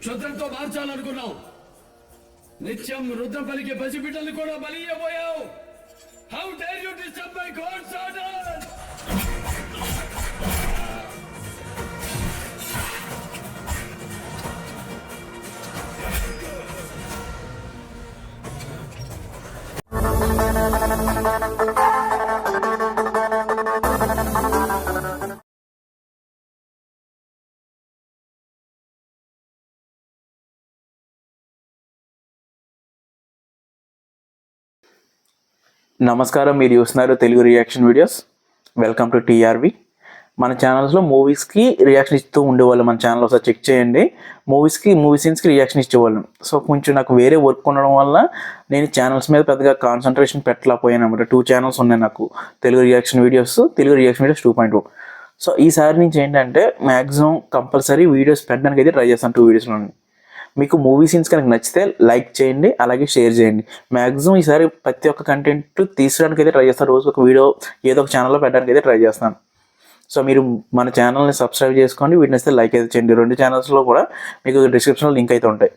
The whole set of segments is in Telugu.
క్షుద్రంతో మార్చాలనుకున్నావు. నిత్యం రుద్ర పలికే పసిబిడ్డలు కూడా బలియబోయావు. How dare you disturb my gods order? నమస్కారం, మీరు చూస్తున్నారు Telugu reaction videos. Welcome to TRV. మన ఛానల్స్లో మూవీస్కి రియాక్షన్ ఇస్తూ ఉండేవాళ్ళు. మన ఛానల్ ఒకసారి చెక్ చేయండి. మూవీ సీన్స్కి రియాక్షన్ ఇచ్చేవాళ్ళం. సో కొంచెం నాకు వేరే వర్క్ ఉండడం వల్ల నేను ఛానల్స్ మీద పెద్దగా కాన్సన్ట్రేషన్ పెట్టలేకపోయాను అనమాట. 2 ఛానల్స్ ఉన్నాయి నాకు, తెలుగు రియాక్షన్ వీడియోస్ 2.0. సో ఈసారి నుంచి ఏంటంటే మ్యాక్సిమం కంపల్సరీ వీడియోస్ పెట్టడానికి అయితే ట్రై చేస్తాను. 2 వీడియోస్లోని మీకు మూవీ సీన్స్ కనుక నచ్చితే లైక్ చేయండి, అలాగే షేర్ చేయండి. మ్యాక్సిమం ఈసారి ప్రతి ఒక్క కంటెంట్ తీసుకోవడానికి అయితే ట్రై చేస్తాను. రోజు ఒక వీడియో ఏదో ఒక ఛానల్లో పెట్టడానికి అయితే ట్రై చేస్తాను. సో మీరు మన ఛానల్ని సబ్స్క్రైబ్ చేసుకోండి, వీటిని వస్తే లైక్ అయితే చేయండి. 2 ఛానల్స్లో కూడా మీకు డిస్క్రిప్షన్లో లింక్ అయితే ఉంటాయి.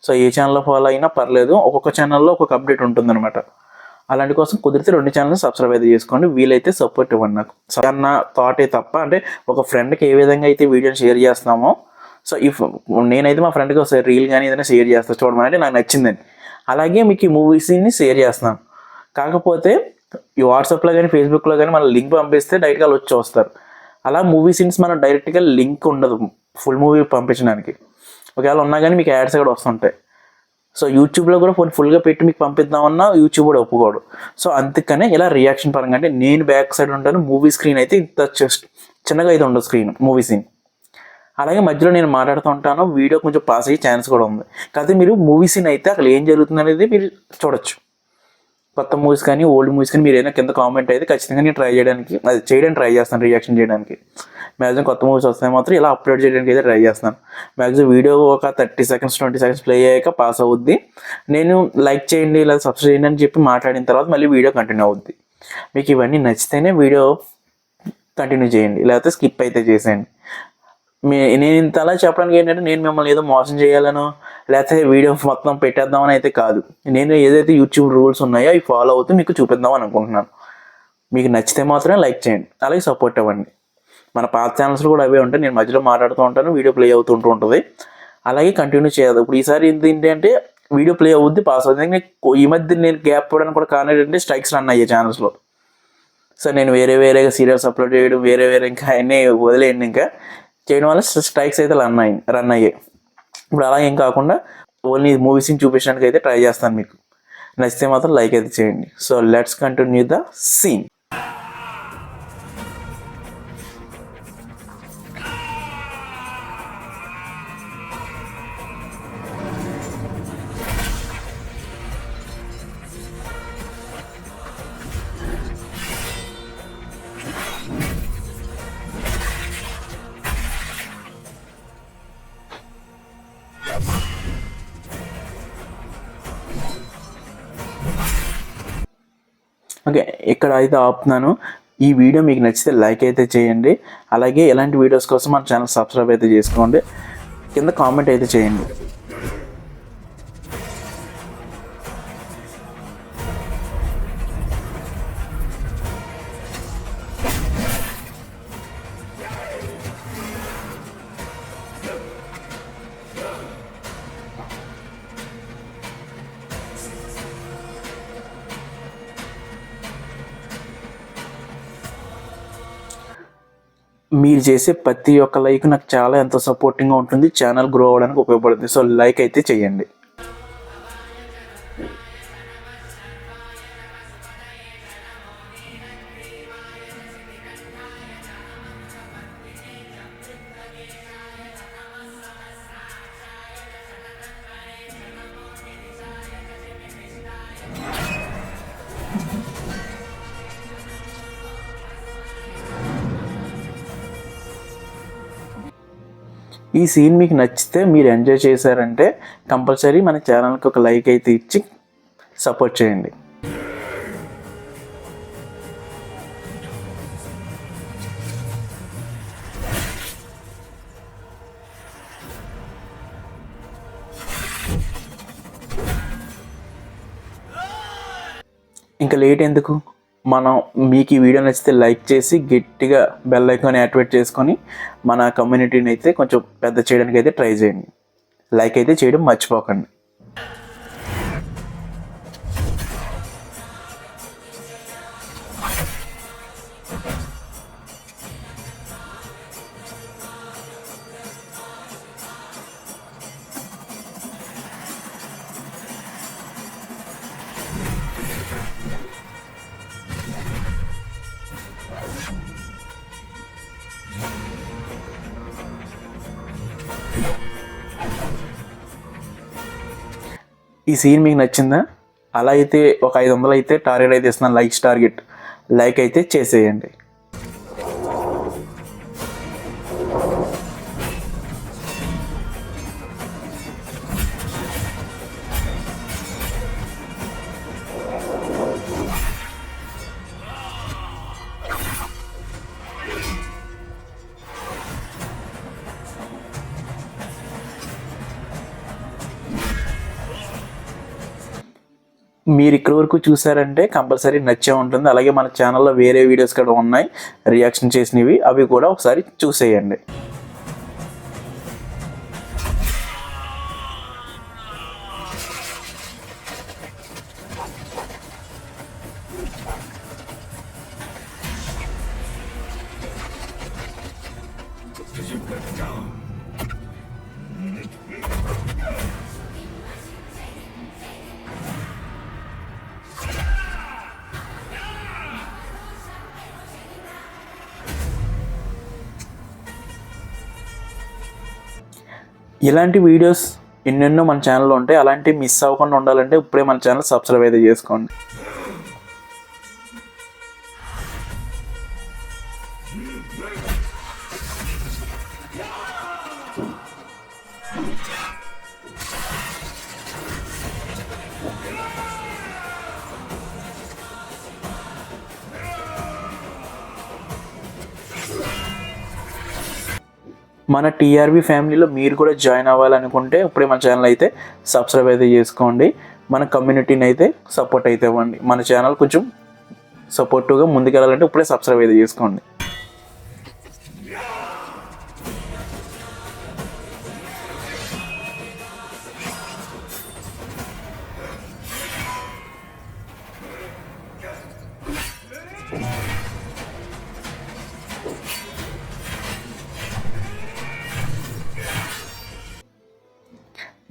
సో ఏ ఛానల్లో ఫాలో అయినా పర్లేదు, ఒక్కొక్క ఛానల్లో ఒక్కొక్క అప్డేట్ ఉంటుందన్నమాట. అలాంటి కోసం కుదిరితే 2 ఛానల్ని సబ్స్క్రైబ్ అయితే చేసుకోండి. వీలైతే సపోర్ట్ ఇవ్వండి నాకు. అన్న థాటే తప్ప, అంటే ఒక ఫ్రెండ్కి ఏ విధంగా అయితే వీడియోని షేర్ చేస్తామో, సో నేనైతే మా ఫ్రెండ్కి ఒకసారి రీల్ కానీ ఏదైనా షేర్ చేస్తాను, చూడమని, అంటే నాకు నచ్చిందని. అలాగే మీకు ఈ మూవీస్ని షేర్ చేస్తున్నాను. కాకపోతే ఈ వాట్సాప్లో కానీ ఫేస్బుక్లో కానీ మన లింక్ పంపిస్తే డైరెక్ట్గా వచ్చి చూస్తారు. అలా మూవీ సీన్స్ మనం డైరెక్ట్గా లింక్ ఉండదు ఫుల్ మూవీ పంపించడానికి. ఒకవేళ ఉన్నా కానీ మీకు యాడ్స్ కూడా వస్తుంటాయి. సో యూట్యూబ్లో కూడా ఫుల్గా పెట్టి మీకు పంపిద్దామన్నా యూట్యూబ్ కూడా ఒప్పుకోడు. సో అందుకనే ఇలా రియాక్షన్ పరంగా, అంటే నేను బ్యాక్ సైడ్ ఉంటాను, మూవీ స్క్రీన్ అయితే ఇంత చిన్నగా అయితే ఉండదు స్క్రీన్, మూవీ సీన్. అలాగే మధ్యలో నేను మాట్లాడుతూ ఉంటాను, వీడియో కొంచెం పాస్ అయ్యే ఛాన్స్ కూడా ఉంది. కాకపోతే మీరు మూవీ సీన్ అయితే అక్కడ ఏం జరుగుతుంది అనేది మీరు చూడొచ్చు. కొత్త మూవీస్ కానీ ఓల్డ్ మూవీస్ కానీ మీరు ఏదైనా కింద కామెంట్ అయితే ఖచ్చితంగా నేను చేయడానికి ట్రై చేస్తాను, రియాక్షన్ చేయడానికి. మ్యాక్సిమం కొత్త మూవీస్ వస్తాయి మాత్రం ఇలా అప్లోడ్ చేయడానికి అయితే ట్రై చేస్తాను. మ్యాక్సిమం వీడియో ఒక 30 సెకండ్స్ 20 సెకండ్స్ ప్లే అయ్యాక పాస్ అవుద్ది. నేను లైక్ చేయండి లేదా సబ్స్క్రైబ్ చేయండి అని చెప్పి మాట్లాడిన తర్వాత మళ్ళీ వీడియో కంటిన్యూ అవుద్ది. మీకు ఇవన్నీ నచ్చితేనే వీడియో కంటిన్యూ చేయండి, లేకపోతే స్కిప్ అయితే చేసేయండి. నేను ఇంత అలా చెప్పడానికి ఏంటంటే నేను మిమ్మల్ని ఏదో మోసం చేయాలనో లేకపోతే వీడియో మొత్తం పెట్టేద్దామని అయితే కాదు. నేను ఏదైతే యూట్యూబ్ రూల్స్ ఉన్నాయో అవి ఫాలో అవుతూ మీకు చూపిద్దామని అనుకుంటున్నాను. మీకు నచ్చితే మాత్రమే లైక్ చేయండి, అలాగే సపోర్ట్ ఇవ్వండి. మన పాత ఛానల్స్లో కూడా అవే ఉంటాయి, నేను మధ్యలో మాట్లాడుతూ ఉంటాను, వీడియో ప్లే అవుతుంటూ ఉంటుంది. అలాగే కంటిన్యూ చేయదు. ఇప్పుడు ఈసారి ఏంటంటే వీడియో ప్లే అవుద్ది, పాస్ అవుతుంది. ఈ మధ్య నేను గ్యాప్ ఇవ్వడానికి కూడా కారణం ఏంటంటే స్ట్రైక్స్ రన్ అయ్యే ఛానల్స్లో. సో నేను వేరేగా సీరియల్స్ అప్లోడ్ చేయడం, వేరే ఇంకా అన్నీ వదిలేయండి. ఇంకా చేయడం వల్ల స్ట్రైక్స్ అయితే రన్ అయ్యాయి. ఇప్పుడు అలా ఏం కాకుండా ఓన్లీ మూవీస్ని చూపించడానికి అయితే ట్రై చేస్తాను. మీకు నచ్చితే మాత్రం లైక్ అయితే చేయండి. So let's continue the scene. Okay, ఇక్కడ అయితే ఆపుతున్నాను. ఈ వీడియో మీకు నచ్చితే లైక్ అయితే చేయండి. అలాగే ఇలాంటి వీడియోస్ కోసం మన ఛానల్ సబ్స్క్రైబ్ అయితే చేసుకోండి. కింద కామెంట్ అయితే చేయండి. మీరు చేసే ప్రతి ఒక్క లైక్ నాకు చాలా ఎంతో సపోర్టింగ్గా ఉంటుంది, ఛానల్ గ్రో అవ్వడానికి ఉపయోగపడుతుంది. సో లైక్ అయితే చేయండి. ఈ సీన్ మీకు నచ్చితే, మీరు ఎంజాయ్ చేశారంటే కంపల్సరీ మన ఛానల్కి ఒక లైక్ అయితే ఇచ్చి సపోర్ట్ చేయండి. ఇంకా లేట్ ఎందుకు, మనం మీకు ఈ వీడియో నచ్చితే లైక్ చేసి గట్టిగా బెల్ ఐకాన్ యాక్టివేట్ చేసుకొని మన కమ్యూనిటీని అయితే కొంచెం పెద్ద చేయడానికి అయితే ట్రై చేయండి. లైక్ అయితే చేయడం మర్చిపోకండి. ఈ సీన్ మీకు నచ్చిందా? అలా అయితే ఒక 500 అయితే టార్గెట్ అయితే ఇస్తున్నాను, లైక్స్ టార్గెట్. లైక్ అయితే చేసేయండి. మీరు ఇక్కడ వరకు చూసారంటే కంపల్సరీ నచ్చే ఉంటుంది. అలాగే మన ఛానల్లో వేరే వీడియోస్ కూడా ఉన్నాయి రియాక్షన్ చేసినవి, అవి కూడా ఒకసారి చూసేయండి. ఇలాంటి వీడియోస్ ఎన్నెన్నో మన ఛానల్లో ఉంటాయి. అలాంటివి మిస్ అవ్వకుండా ఉండాలంటే ఇప్పుడే మన ఛానల్ సబ్స్క్రైబ్ అయితే చేసుకోండి. మన టీఆర్బీ ఫ్యామిలీలో మీరు కూడా జాయిన్ అవ్వాలనుకుంటే ఇప్పుడే మన ఛానల్ అయితే సబ్స్క్రైబ్ అయితే చేసుకోండి. మన కమ్యూనిటీని అయితే సపోర్ట్ అయితే ఇవ్వండి. మన ఛానల్ కొంచెం సపోర్టివ్గా ముందుకెళ్ళాలంటే ఇప్పుడే సబ్స్క్రైబ్ అయితే చేసుకోండి.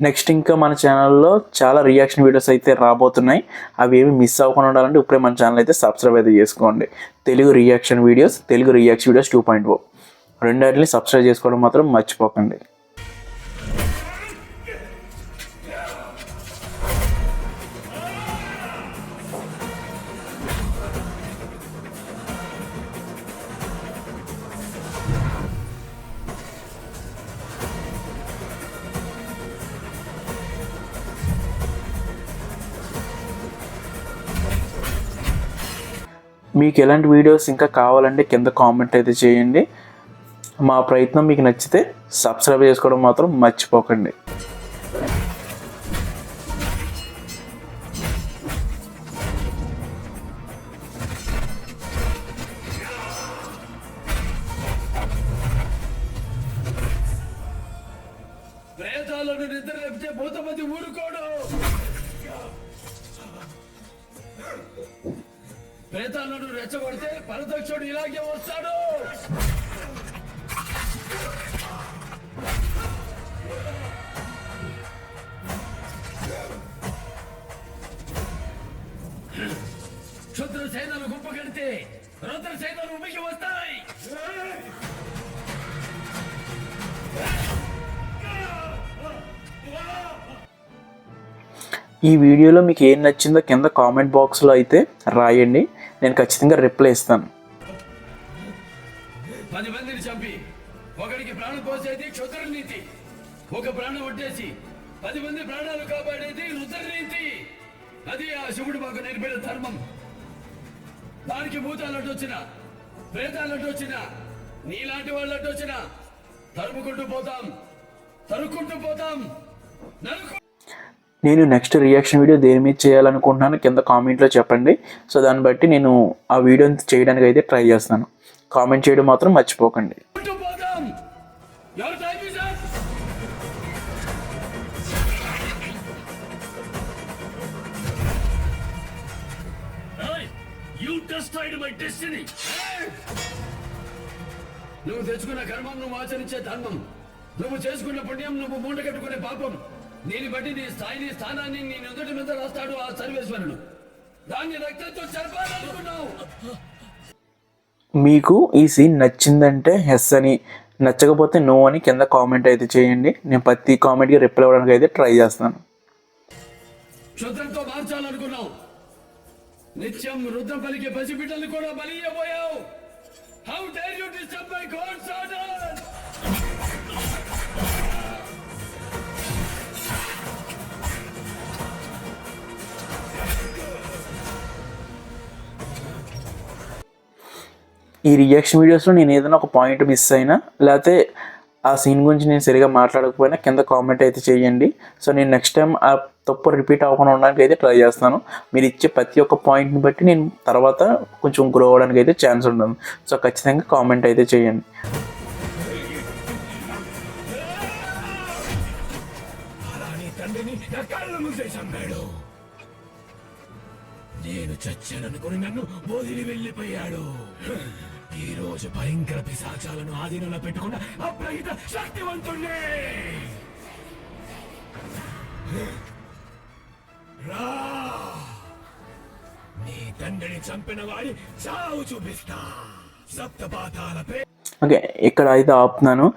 నెక్స్ట్ ఇంకా మన ఛానల్లో చాలా రియాక్షన్ వీడియోస్ అయితే రాబోతున్నాయి. అవి ఏమి మిస్ అవ్వకుండా ఉండాలంటే ఇప్పుడే మన ఛానల్ అయితే సబ్స్క్రైబ్ అయితే చేసుకోండి. తెలుగు రియాక్షన్ వీడియోస్ 2.0 రెండాటిని సబ్స్క్రైబ్ చేసుకోవడం మాత్రం మర్చిపోకండి. మీకు ఎలాంటి వీడియోస్ ఇంకా కావాలంటే కింద కామెంట్ అయితే చేయండి. మా ప్రయత్నం మీకు నచ్చితే సబ్స్క్రైబ్ చేసుకోవడం మాత్రం మర్చిపోకండి. ప్రేతాలను నిద్ర లేపితే భూతపతి ఊరుకోడు. ప్రేతాలను రెచ్చగొడితే పరదక్షుడు ఇలాగే వస్తాడు. క్షుద్ర సేనలు గుంపు కడితే రుద్ర సేనలు ఉమ్మికి వస్తాయి. ఈ వీడియోలో మీకు ఏం నచ్చిందో కింద కామెంట్ బాక్స్లో అయితే రాయండి, నేను ఖచ్చితంగా రిప్లై ఇస్తాను. 10 మందిని చంపి ఒకడికి ప్రాణం పోసేది క్షుద్ర నీతి. ఒక ప్రాణం ఒట్టేసి 10 మంది ప్రాణాలు కాపాడేది రుద్ర నీతి. అది ఆ శివుడు మాకు నేర్పిన ధర్మం. దానికి భూతాలు అడ్డొచ్చినా, ప్రేతాలు అడ్డొచ్చినా, నీలాంటి వాళ్ళు అడ్డొచ్చినా తరుముకుంటూ పోతాం, తరుక్కుంటూ పోతాం. నేను నెక్స్ట్ రియాక్షన్ వీడియో దేని మీద చేయాలనుకుంటున్నాను కింద కామెంట్లో చెప్పండి. సో దాన్ని బట్టి నేను ఆ వీడియోని చేయడానికి అయితే ట్రై చేస్తాను. కామెంట్ చేయడం మాత్రం మర్చిపోకండి. పోదాం. ఎవరు టైం ఇచ్చారు? You destroyed my destiny. నువ్వు తెచ్చుకున్న కర్మం, నువ్వు ఆచరించే ధర్మం, నువ్వు చేసుకున్న పుణ్యం, నువ్వు మూట కట్టుకునే పాపం, దీన్ని బట్టి నీ స్థాయిని, స్థానాన్ని నీ నుదుటి మీద రాస్తాడు ఆ సర్వేశ్వరుడు. దాన్ని రక్తంతో చెరపాలనుకున్నావు. మీకు ఈ సీన్ నచ్చిందంటే ఎస్ అని, నచ్చకపోతే నో అని కింద కామెంట్ అయితే చేయండి. నేను ప్రతి కామెంట్కి రిప్లై అవ్వడానికి అయితే ట్రై చేస్తాను. క్షుద్రంతో మార్చాలనుకున్నావు. నిత్యం రుద్రం పలికే పసిబిడ్డలు కూడా బలియబోయావు. How dare you disturb my gods order? ఈ రియాక్షన్ వీడియోస్లో నేను ఏదైనా ఒక పాయింట్ మిస్ అయినా, లేకపోతే ఆ సీన్ గురించి నేను సరిగా మాట్లాడకపోయినా కింద కామెంట్ అయితే చేయండి. సో నేను నెక్స్ట్ టైం ఆ తప్పు రిపీట్ అవ్వకుండా ఉండడానికి అయితే ట్రై చేస్తాను. మీరు ఇచ్చే ప్రతి ఒక్క పాయింట్ని బట్టి నేను తర్వాత కొంచెం గ్రో అవ్వడానికి అయితే ఛాన్స్ ఉంటుంది. సో ఖచ్చితంగా కామెంట్ అయితే చేయండి. నేను చచ్చాననుకుని నన్ను వదిలి వెళ్ళిపోయాడు. ఈ రోజు భయంకర పిశాచాలను ఆధీనంలో పెట్టుకున్న అప్రహిత శక్తివంతుణ్ణి. రా, నీ తండ్రిని చంపిన వాడి చావు చూపిస్తా. సప్తపాతాలపై. ఓకే, ఇక్కడ అయితే ఆపుతున్నాను.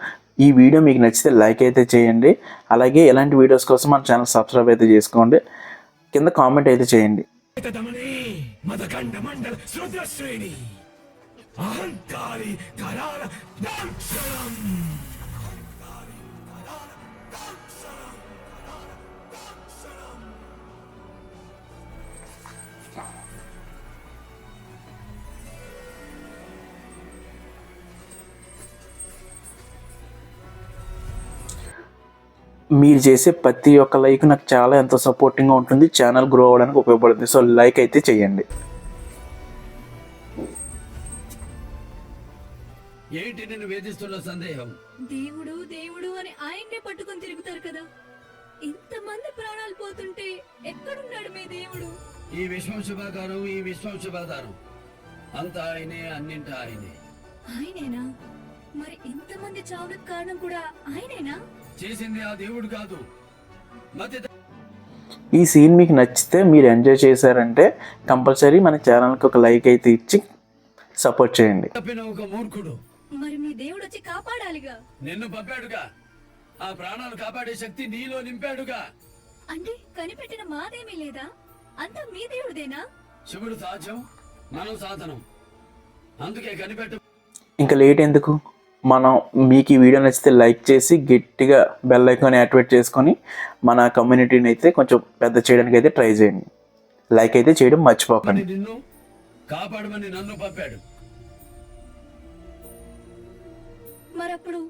ఈ వీడియో మీకు నచ్చితే లైక్ అయితే చేయండి. అలాగే ఇలాంటి వీడియోస్ కోసం మన ఛానల్ సబ్స్క్రైబ్ అయితే చేసుకోండి. కింద కామెంట్ అయితే చేయండి. మదకండ మండల శ్రుద్రశ్రేణి అహంకారి కరాల దాక్షరం. మీరు చేసే ప్రతి ఒక్క లైక్ నాకు చాలా ఎంతో సపోర్టింగ్గా ఉంటుంది, ఛానల్ గ్రో అవ్వడానికి ఉపయోగపడుతుంది. సో లైక్ అయితే చేయండి. ఏంటి నిన్ను వేధిస్తున్న సందేహం? దేవుడు దేవుడు అని ఆయన్నే పట్టుకొని తిరుగుతారు కదా. ఇంతమంది ప్రాణాలు పోతుంటే ఎక్కడున్నాడు మీ దేవుడు? ఈ విశ్వం శుభాకారం, ఈ విశ్వం శుభాధారం అంతా ఆయనే, అన్నింటా ఆయనే. ఆయనేనా? మరి ఇంతమంది చావులకు కారణం కూడా ఆయనేనా? చేసింది ఆ దేవుడు కాదు. ఈ సీన్ మీకు నచ్చితే, మీరు ఎంజాయ్ చేశారంటే కంపల్సరీ మన ఛానల్కి ఒక లైక్ అయితే ఇచ్చి సపోర్ట్ చేయండి. తప్పిన ఒక మూర్ఖుడు. మరి మీ దేవుడు వచ్చి కాపాడాలిగా. నిన్ను పంపాడుగా. ఆ ప్రాణాలు కాపాడే శక్తి నీలో నింపాడుగా. అంటే కనిపెట్టిన మాదేమీ లేదా? అంతా మీ దేవుడిదేనా? శివుడు సాధ్యం, మనం సాధనం. అందుకే కనిపెట్ట. ఇంకా లేట్ ఎందుకు, మనం మీకు ఈ వీడియో నచ్చితే లైక్ చేసి గట్టిగా బెల్ ఐకాన్ యాక్టివేట్ చేసుకొని మన కమ్యూనిటీని అయితే కొంచెం పెద్ద చేయడానికి అయితే ట్రై చేయండి. లైక్ అయితే చేయడం మర్చిపోకండి. నిన్ను కాపాడమని నన్ను పంపాడు. మరప్పుడు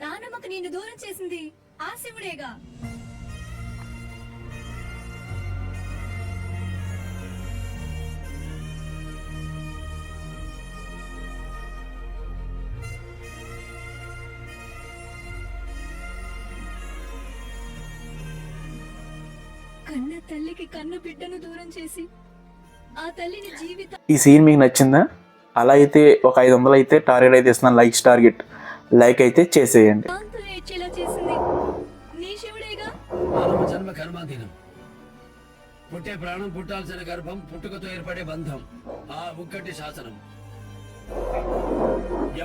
నానమ్మకు నిన్ను దూరం చేసింది ఆ శివుడేగా. కన్న తల్లికి కన్న బిడ్డను దూరం చేసి ఆ తల్లిని జీవితం. ఈ సీన్ మీకు నచ్చిందా? అలా అయితే ఒక 500 అయితే టార్గెట్ అయితే ఇస్తున్నాను, లైక్స్ టార్గెట్. లైక్ అయితే చేసేయండి. చేసింది నీ శివుడేగా. మానవ జన్మ కర్మాధీనం. పుట్టే ప్రాణం, పుట్టాల్సిన గర్భం, పుట్టుకతో ఏర్పడే బంధం ఆ ఒక్కటి శాసనం.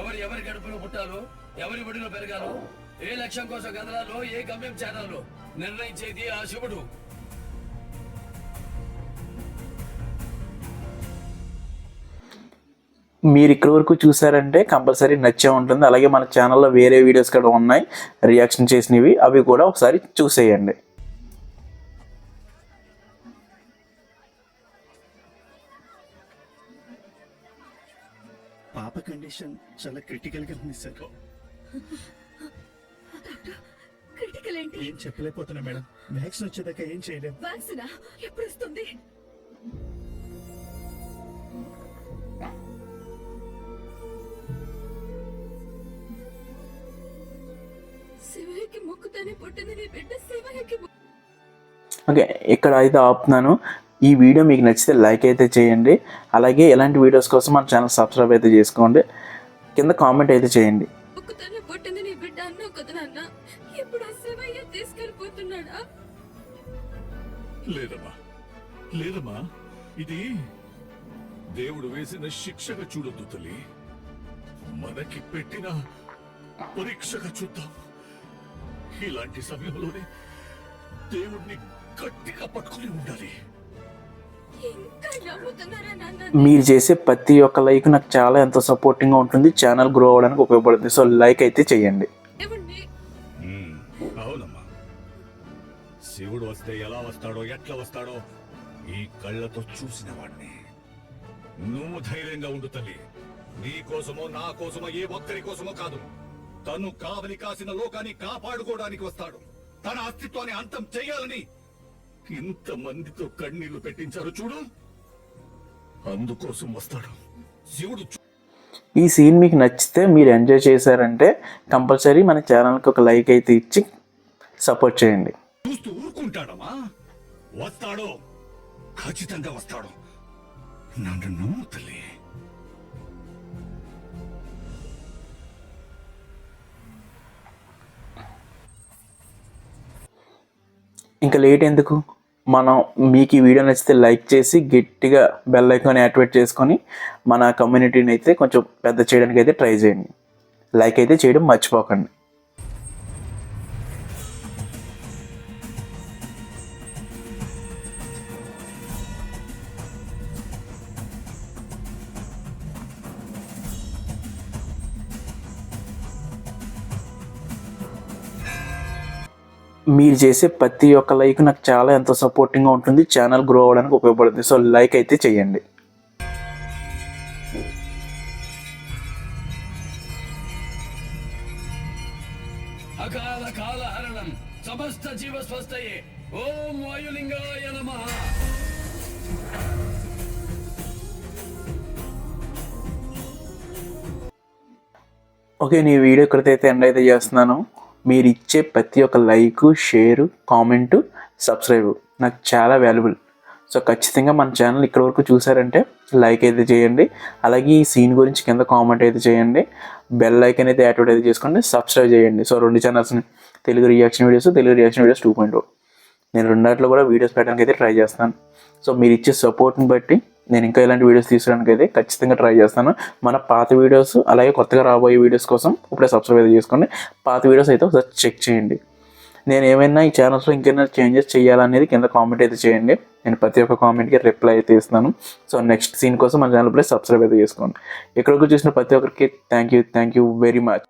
ఎవరి గడుపులో పుట్టాలో, ఎవరి ఒడిలో పెరగాలో, ఏ లక్ష్యం కోసం కదలాలో, ఏ గమ్యం చేరాలో నిర్ణయించేది ఆ శివుడు. మీరు ఇక్కడి వరకు చూసారంటే కంపల్సరీ నచ్చే ఉంటుంది. అలాగే మన ఛానల్లో వేరే వీడియోస్ కూడా ఉన్నాయి రియాక్షన్ చేసినవి, అవి కూడా ఒకసారి చూసేయండి. పాప కండిషన్ చాలా క్రిటికల్గా ఉంది సార్. క్రిటికల్ అసలేంటి? ఏం చెప్పలేకపోతున్నా మేడం. వ్యాక్సిన్ వచ్చేదాకా ఏం చేయలేం. వ్యాక్సినా? ఎప్పుడు వస్తుంది? శివయ్యకి మొక్కుతానే పుట్టింది నీ బిడ్డ. శివయ్యకి ఓకే, ఇక్కడ అయితే ఆపుతున్నాను. ఈ వీడియో మీకు నచ్చితే లైక్ అయితే చేయండి. అలాగే ఇలాంటి వీడియోస్ కోసం మన ఛానల్ సబ్స్క్రైబ్ అయితే చేసుకోండి. కింద కామెంట్ అయితే చేయండి. మొక్కుతానే పుట్టింది నీ బిడ్డ అన్నావు కదా నాన్న. ఇప్పుడు ఆ శివయ్య తీసుకెళ్ళిపోతున్నాడా? లేదమ్మా, ఇది దేవుడు వేసిన శిక్షగా చూడొద్దు తల్లి. మనకి పెట్టిన పరీక్షగా చూద్దాం. ఇలాంటి సమయంలోనే దేవుడిని గట్టిగా పట్టుకుని ఉండాలి. ఇంకా నమ్ముతున్నారా నాన్న? మీరు చేసే ప్రతి ఒక్క లైక్ నాకు చాలా ఎంతో సపోర్టింగ్గా ఉంటుంది. ఛానల్ గ్రో అవ్వడానికి ఉపయోగపడుతుంది. సో లైక్ అయితే చేయండి. దేవుణ్ణి అవునమ్మా, శివుడు వస్తే ఎలా వస్తాడో ఎట్లా వస్తాడో ఈ కళ్ళతో చూసిన వాడిని. నువ్వు ధైర్యంగా ఉండు తల్లి. నీ కోసమో నా కోసమో ఏ ఒక్కరి కోసమో కాదు, తను కావలి కాసిన లోకాన్ని కాపాడుకోవడానికి వస్తాడు. తన అస్తిత్వాన్ని అంతం చేయాలని ఇంతమందితో కన్నీళ్లు పెట్టించారు చూడు, అందుకోసం వస్తాడు శివుడు. ఈ సీన్ మీకు నచ్చితే, మీరు ఎంజాయ్ చేశారంటే కంపల్సరీ మన ఛానల్కి ఒక లైక్ అయితే ఇచ్చి సపోర్ట్ చేయండి. చూస్తూ ఊరుకుంటాడమ్మా? వస్తాడు, ఖచ్చితంగా వస్తాడు. నన్ను నమ్ము తల్లి. ఇంకా లేట్ ఎందుకు, మనం మీకు ఈ వీడియో నచ్చితే లైక్ చేసి గట్టిగా బెల్ ఐకాన్ యాక్టివేట్ చేసుకొని మన కమ్యూనిటీని అయితే కొంచెం పెద్ద చేయడానికి అయితే ట్రై చేయండి. లైక్ అయితే చేయడం మర్చిపోకండి. మీరు చేసే ప్రతి ఒక్క లైక్ నాకు చాలా ఎంతో సపోర్టింగ్గా ఉంటుంది. ఛానల్ గ్రో అవ్వడానికి ఉపయోగపడుతుంది. సో లైక్ అయితే చేయండి. అకాల కాలహరణం సమస్త జీవ స్వస్థయే. ఓం వాయులింగాయ నమః. ఓకే, నీ వీడియో ఇక్కడైతే ఎండ్ అయితే చేస్తున్నాను. మీరు ఇచ్చే ప్రతి ఒక్క లైక్, షేరు, కామెంటు, సబ్స్క్రైబ్ నాకు చాలా వాల్యుబుల్. సో ఖచ్చితంగా మన ఛానల్ ఇక్కడ వరకు చూసారంటే లైక్ అయితే చేయండి. అలాగే ఈ సీన్ గురించి కింద కామెంట్ అయితే చేయండి. బెల్ ఐకాన్ అయితే యాక్టివేట్ అయితే చేసుకోండి. సబ్స్క్రైబ్ చేయండి. సో 2 ఛానల్స్ని, తెలుగు రియాక్షన్ వీడియోస్ 2.0. నేను రెండాట్లో కూడా వీడియోస్ పెట్టడానికి అయితే ట్రై చేస్తాను. సో మీరు ఇచ్చే సపోర్ట్ని బట్టి నేను ఇంకా ఇలాంటి వీడియోస్ తీసుకోవడానికి అయితే ఖచ్చితంగా ట్రై చేస్తాను. మన పాత వీడియోస్ అలాగే కొత్తగా రాబోయే వీడియోస్ కోసం ఇప్పుడే సబ్స్క్రైబ్ అయితే చేసుకోండి. పాత వీడియోస్ అయితే ఒకసారి చెక్ చేయండి. నేను ఏమైనా ఈ ఛానల్స్లో ఇంకేమైనా చేంజెస్ చేయాలనేది కింద కామెంట్ అయితే చేయండి. నేను ప్రతి ఒక్క కామెంట్కి రిప్లై అయితే ఇస్తాను. సో నెక్స్ట్ సీన్ కోసం మన ఛానల్ ప్లస్ సబ్స్క్రైబ్ అయితే చేసుకోండి. ఇక్కడికి చూసిన ప్రతి ఒక్కరికి థ్యాంక్ యూ వెరీ మచ్.